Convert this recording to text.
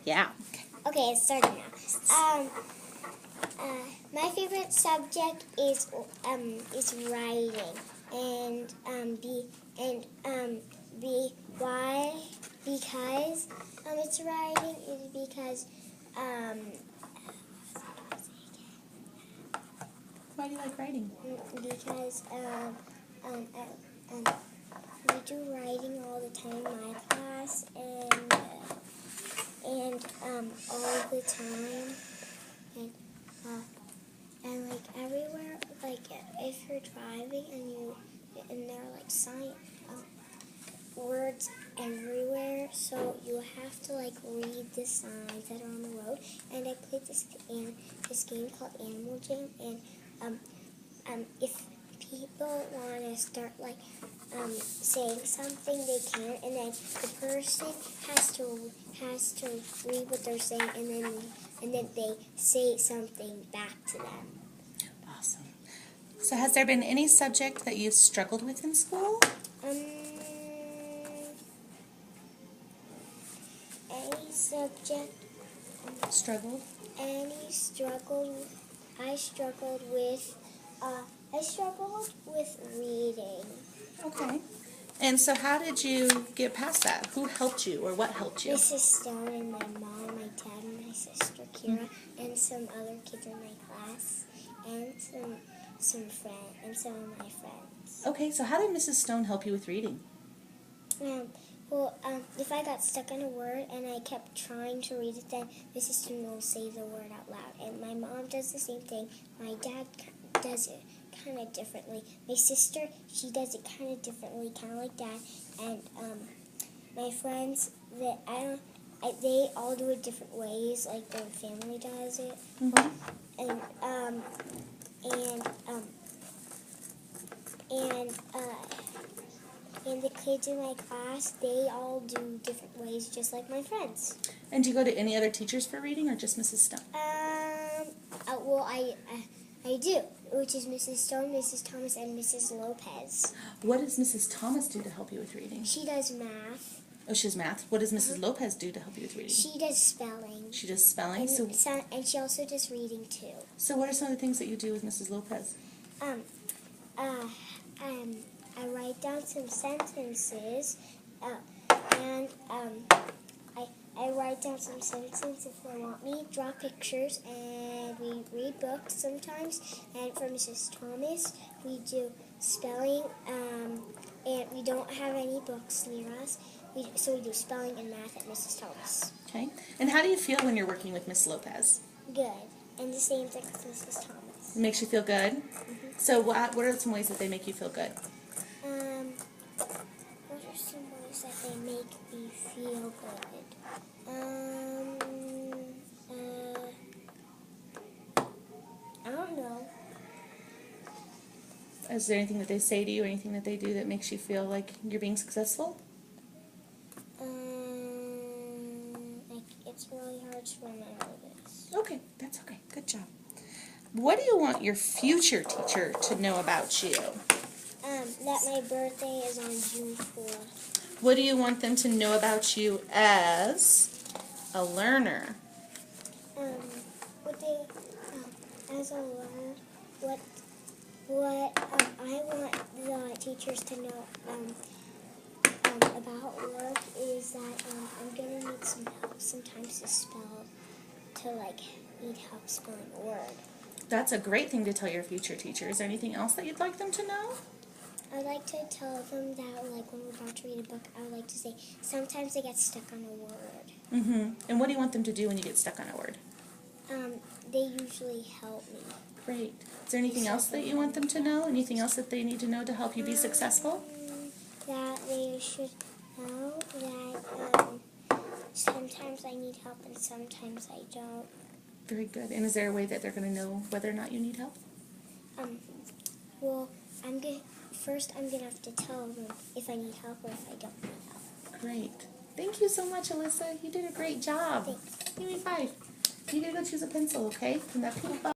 Yeah. Okay, it's starting now. My favorite subject is writing, why because it's writing is because Why do you like writing? because we do writing all the time in my class and all the time and like everywhere, like if you're driving and there are like sign words everywhere, so you have to like read the signs that are on the road. And I played this game called Animal Jam, and if people want to start like saying something, they can, and then the person has to read what they're saying, and then they say something back to them. Awesome. So has there been any subject that you've struggled with in school? Any subject. Struggled? I struggled with reading. Okay. And so how did you get past that? Who helped you or what helped you? Mrs. Stone and my mom, my dad, and my sister Kira, and some other kids in my class, and some of my friends. Okay, so how did Mrs. Stone help you with reading? If I got stuck on a word and I kept trying to read it, then Mrs. Stone will say the word out loud. And my mom does the same thing. My dad does it kind of differently. My sister, she does it kind of differently, kind of like Dad. And my friends, they all do it different ways, like their family does it. Mm-hmm. And the kids in my class, they all do different ways, just like my friends. And do you go to any other teachers for reading or just Mrs. Stone? I do, which is Mrs. Stone, Mrs. Thomas, and Mrs. Lopez. What does Mrs. Thomas do to help you with reading? She does math. Oh, she does math. What does Mrs. Lopez do to help you with reading? She does spelling. She does spelling? And she also does reading, too. So what are some of the things that you do with Mrs. Lopez? I write down some sentences, and I write down some sentences if they want me, draw pictures, and we read books sometimes. And for Mrs. Thomas, we do spelling, and we don't have any books near us, so we do spelling and math at Mrs. Thomas. Okay. And how do you feel when you're working with Miss Lopez? Good. And the same thing with Mrs. Thomas. It makes you feel good? Mm-hmm. So what are some ways that they make you feel good? What are some ways that they make me feel good? I don't know. Is there anything that they say to you or anything that they do that makes you feel like you're being successful? It's really hard to remember this. Okay, that's okay. Good job. What do you want your future teacher to know about you? That my birthday is on June 4th. What do you want them to know about you as a learner? As a learner, what I want the teachers to know about work is that I'm gonna need some help sometimes need help spelling a word. That's a great thing to tell your future teacher. Is there anything else that you'd like them to know? I'd like to tell them that, like, when we're about to read a book, I would like to say, sometimes they get stuck on a word. Mm-hmm. And what do you want them to do when you get stuck on a word? They usually help me. Great. Is there anything else that you want them to know? Anything else that they need to know to help you be successful? That they should know that sometimes I need help and sometimes I don't. Very good. And is there a way that they're going to know whether or not you need help? Well, I'm going to have to tell them if I need help or if I don't need help. Great. Thank you so much, Alyssa. You did a great job. Thanks. Give me 5. You gotta go choose a pencil, okay? From that pink box.